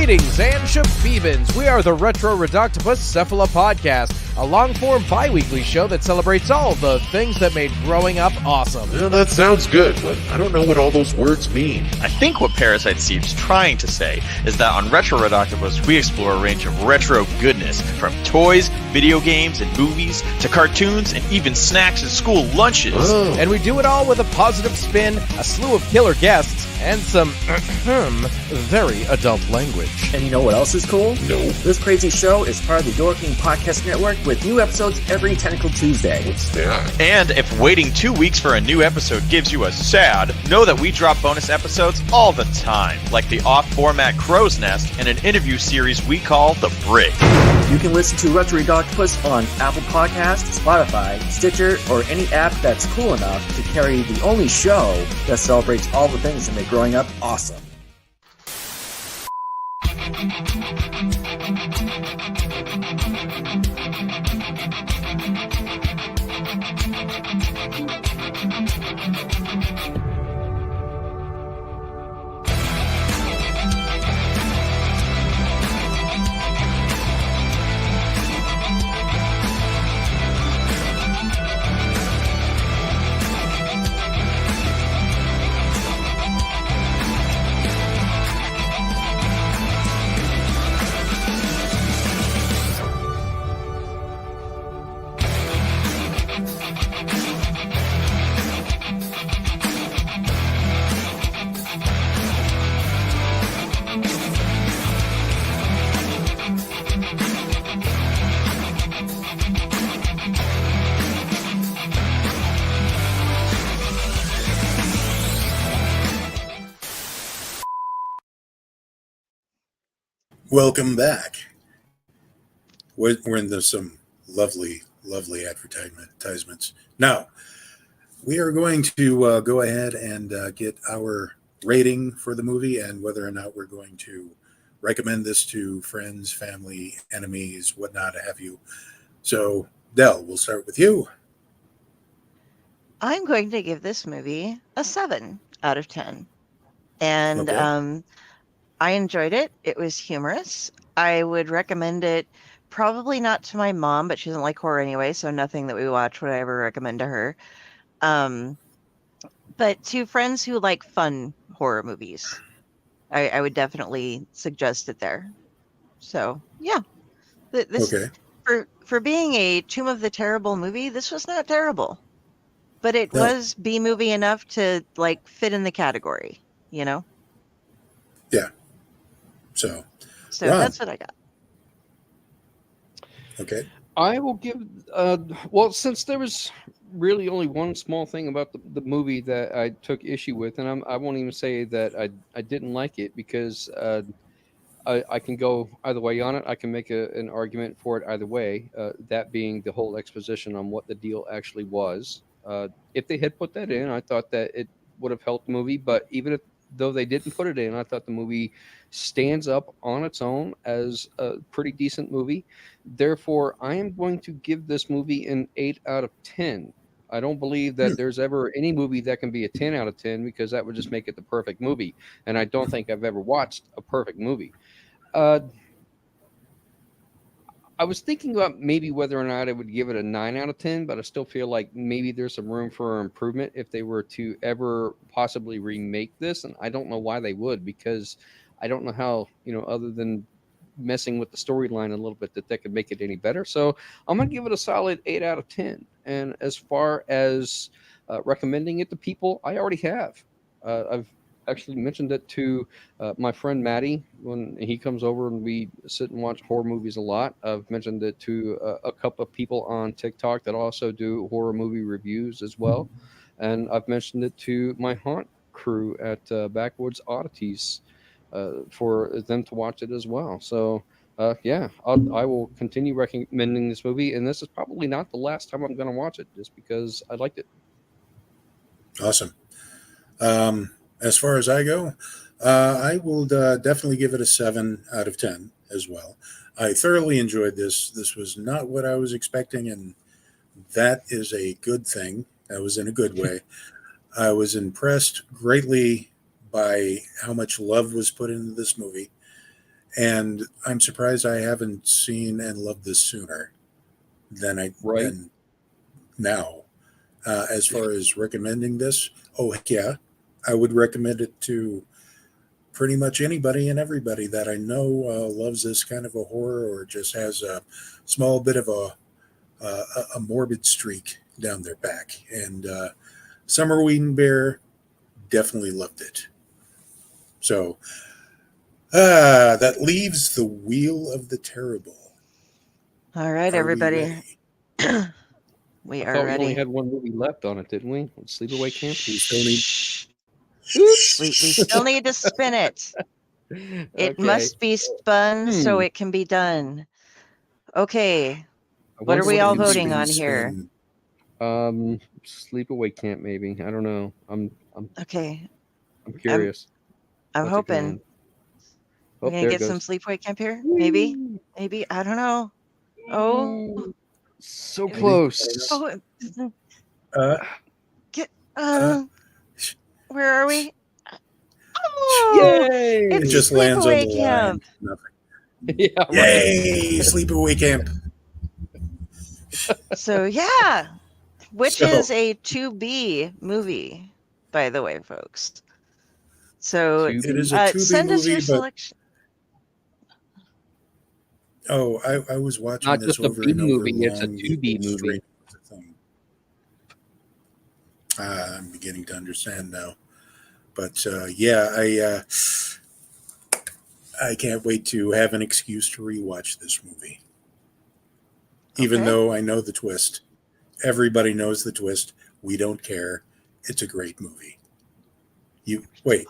Greetings and shabebans. We are the Retro Reductibus Cephala Podcast, a long-form bi-weekly show that celebrates all the things that made growing up awesome. Yeah, that sounds good, but I don't know what all those words mean. I think what Parasite Steve's trying to say is that on Retro Reductibus, we explore a range of retro goodness, from toys, video games, and movies, to cartoons, and even snacks and school lunches. Oh. And we do it all with a positive spin, a slew of killer guests, and some very adult language. And you know what else is cool? No. This crazy show is part of the Door King Podcast Network with new episodes every Tentacle Tuesday. What's that? And if waiting 2 weeks for a new episode gives you a sad, know that we drop bonus episodes all the time, like the off-format Crow's Nest and an interview series we call The Brick. You can listen to Retro Reductibus on Apple Podcasts, Spotify, Stitcher, or any app that's cool enough to carry the only show that celebrates all the things that make growing up awesome. Welcome back. We're into some lovely advertisements. Now, we are going to go ahead and get our rating for the movie and whether or not we're going to recommend this to friends, family, enemies, whatnot, have you. So, Del, we'll start with you. I'm going to give this movie a 7 out of 10. And Okay. I enjoyed it. It was humorous. I would recommend it, probably not to my mom, but she doesn't like horror anyway, so nothing that we watch would I ever recommend to her. But to friends who like fun horror movies, I would definitely suggest it there. So yeah, this Okay. for being a Tomb of the Terrible movie, this was not terrible, but it No. was B movie enough to like fit in the category, you know. Yeah. So Ron. That's what I got. Okay. I will give. Well, since there was really only one small thing about the movie that I took issue with, and I won't even say that I didn't like it, because I can go either way on it. I can make an argument for it either way. That being the whole exposition on what the deal actually was. If they had put that in, I thought that it would have helped the movie. But even though they didn't put it in, I thought the movie stands up on its own as a pretty decent movie. Therefore, I am going to give this movie an 8 out of 10. I don't believe that there's ever any movie that can be a 10 out of 10, because that would just make it the perfect movie. And I don't think I've ever watched a perfect movie. I was thinking about maybe whether or not I would give it a 9 out of 10, but I still feel like maybe there's some room for improvement if they were to ever possibly remake this. And I don't know why they would, because I don't know how, other than messing with the storyline a little bit, that could make it any better. So I'm going to give it a solid 8 out of 10. And as far as recommending it to people, I already have. I've actually mentioned it to my friend Maddie when he comes over and we sit and watch horror movies a lot. I've mentioned it to a couple of people on TikTok that also do horror movie reviews as well. And I've mentioned it to my haunt crew at Backwoods Oddities for them to watch it as well. So yeah, I will continue recommending this movie. And this is probably not the last time I'm going to watch it, just because I liked it. Awesome. As far as I go, I will definitely give it a 7 out of 10 as well. I thoroughly enjoyed this. This was not what I was expecting, and that is a good thing. That was in a good way. I was impressed greatly by how much love was put into this movie, and I'm surprised I haven't seen and loved this sooner than than now. As far as recommending this, oh heck yeah, I would recommend it to pretty much anybody and everybody that I know loves this kind of a horror, or just has a small bit of a morbid streak down their back. And Summer Whedon Bear definitely loved it. So that leaves the Wheel of the Terrible. All right, everybody. We I are thought ready. we only had one movie left on it, didn't we? Sleepaway Camp. We still need. We still need to spin it. It must be spun so it can be done. Okay. What are we all voting on here? Sleepaway Camp, maybe. I don't know. I'm okay. I'm curious. I'm hoping. We're gonna get some Sleepaway Camp here. Maybe. I don't know. Oh. So close. Oh. Where are we? Oh, yay! It just lands on the Camp. line. Nothing. Yeah, right. Yay! Sleepaway Camp. So yeah, which is a 2B movie, by the way, folks. So it is a 2B send movie, us your selection. Oh, I was watching not this just over a B and over. movie; it's a 2B movie. I'm beginning to understand now, but yeah, I can't wait to have an excuse to rewatch this movie. Even though I know the twist, everybody knows the twist. We don't care. It's a great movie. You wait.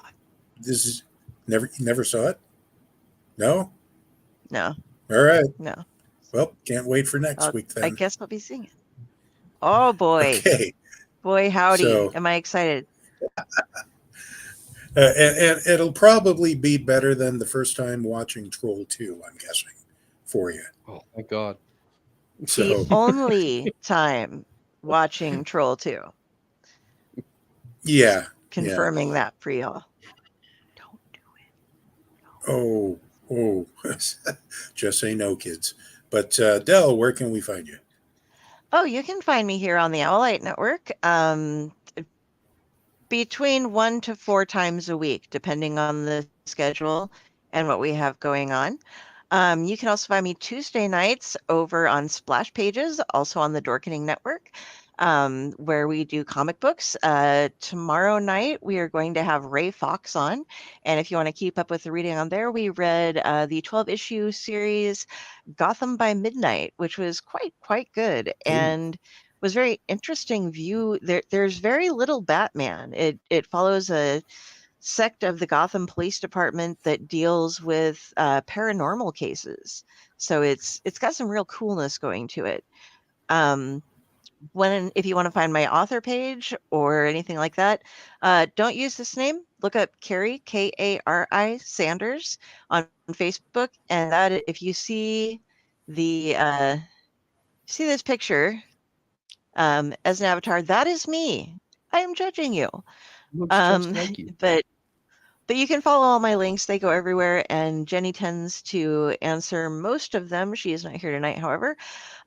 This is never saw it. No. No. All right. No. Well, can't wait for next week then. I guess I'll be seeing it. Oh boy. Okay. Boy, howdy. So, am I excited? And it'll probably be better than the first time watching Troll 2, I'm guessing, for you. Oh, thank God. So, the only time watching Troll 2. Yeah. Confirming that for y'all. Don't do Oh, oh, just say no, kids. But Del, where can we find you? Oh, you can find me here on the Owlite Network between 1 to 4 times a week, depending on the schedule and what we have going on. You can also find me Tuesday nights over on Splash Pages, also on the Dorkening Network, where we do comic books. Tomorrow night, we are going to have Ray Fox on. And if you want to keep up with the reading on there, we read the 12-issue series Gotham by Midnight, which was quite good. And was very interesting view. There's very little Batman. It follows a sect of the Gotham Police Department that deals with paranormal cases. So it's got some real coolness going to it. If you want to find my author page or anything like that, don't use this name. Look up Carrie, Kari Sanders on Facebook, and that if you see the see this picture as an avatar, that is me. I am judging you. Looks just like you. But you can follow all my links. They go everywhere, and Jenny tends to answer most of them. She is not here tonight, however.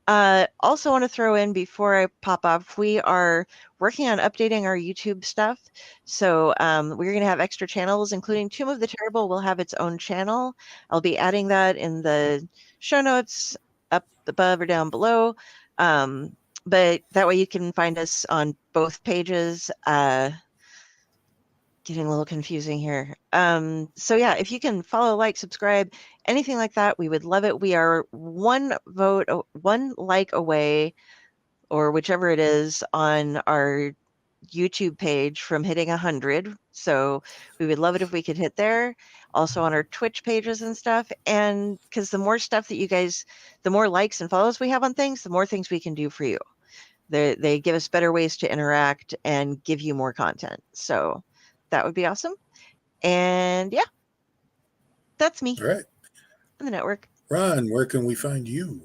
Also want to throw in before I pop off, we are working on updating our YouTube stuff. So we're going to have extra channels, including Tomb of the Terrible will have its own channel. I'll be adding that in the show notes up above or down below. But that way you can find us on both pages. Getting a little confusing here. So yeah, if you can follow, like, subscribe, anything like that, we would love it. We are one like away, or whichever it is, on our YouTube page from hitting 100. So we would love it if we could hit there. Also on our Twitch pages and stuff. And because the more stuff that you guys, the more likes and follows we have on things, the more things we can do for you. They give us better ways to interact and give you more content. So that would be awesome. And yeah, that's me. All right. On the network. Ron, where can we find you?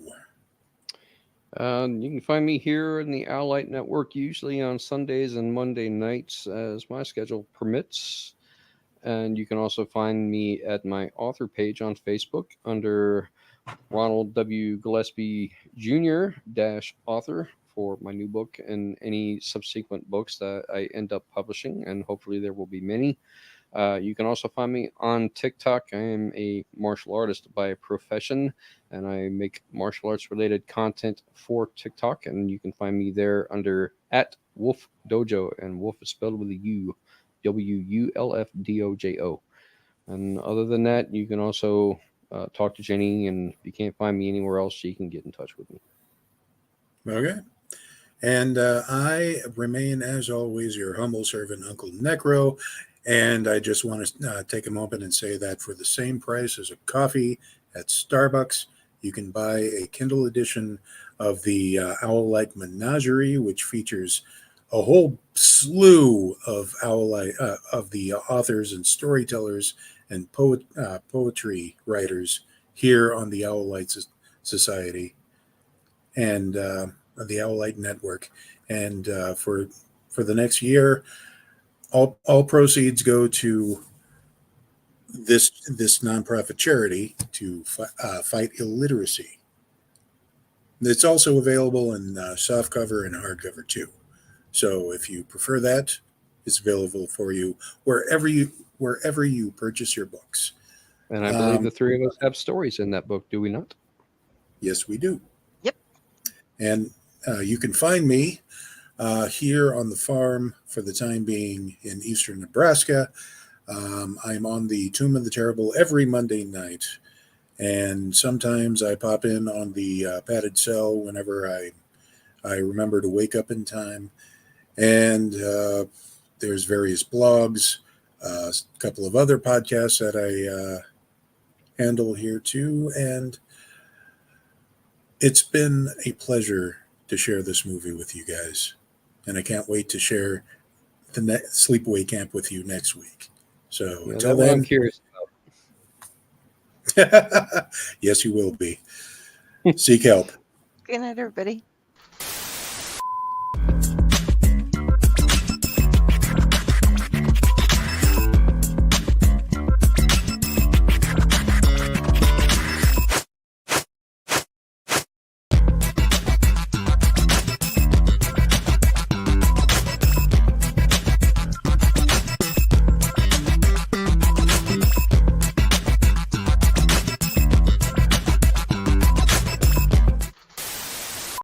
You can find me here in the Owlite Network, usually on Sundays and Monday nights as my schedule permits. And you can also find me at my author page on Facebook under Ronald W Gillespie Jr. -author for my new book and any subsequent books that I end up publishing, and hopefully there will be many. You can also find me on TikTok. I am a martial artist by profession, and I make martial arts related content for TikTok, and you can find me there under @Wolf Dojo, and Wolf is spelled with a U, WULFDOJO. And other than that, you can also talk to Jenny, and if you can't find me anywhere else, she can get in touch with me. Okay. And I remain, as always, your humble servant, UncleNecRo. And I just want to take a moment and say that for the same price as a coffee at Starbucks, you can buy a Kindle edition of the Owlite Menagerie, which features a whole slew of Owlite of the authors and storytellers and poetry writers here on the Owlite Society and the Owlite Network. And for the next year, all proceeds go to this nonprofit charity to fight illiteracy. It's also available in softcover and hardcover too. So if you prefer that, it's available for you wherever you purchase your books. And I believe the three of us have stories in that book, do we not? Yes, we do. Yep. And you can find me here on the farm for the time being in eastern Nebraska. I'm on the Tomb of the Terrible every Monday night, and sometimes I pop in on the padded cell whenever I remember to wake up in time. And there's various blogs, a couple of other podcasts that I handle here too, and it's been a pleasure to share this movie with you guys, and I can't wait to share the sleepaway camp with you next week. So until then, I'm curious about. Yes, you will be. Seek help. Good night, everybody.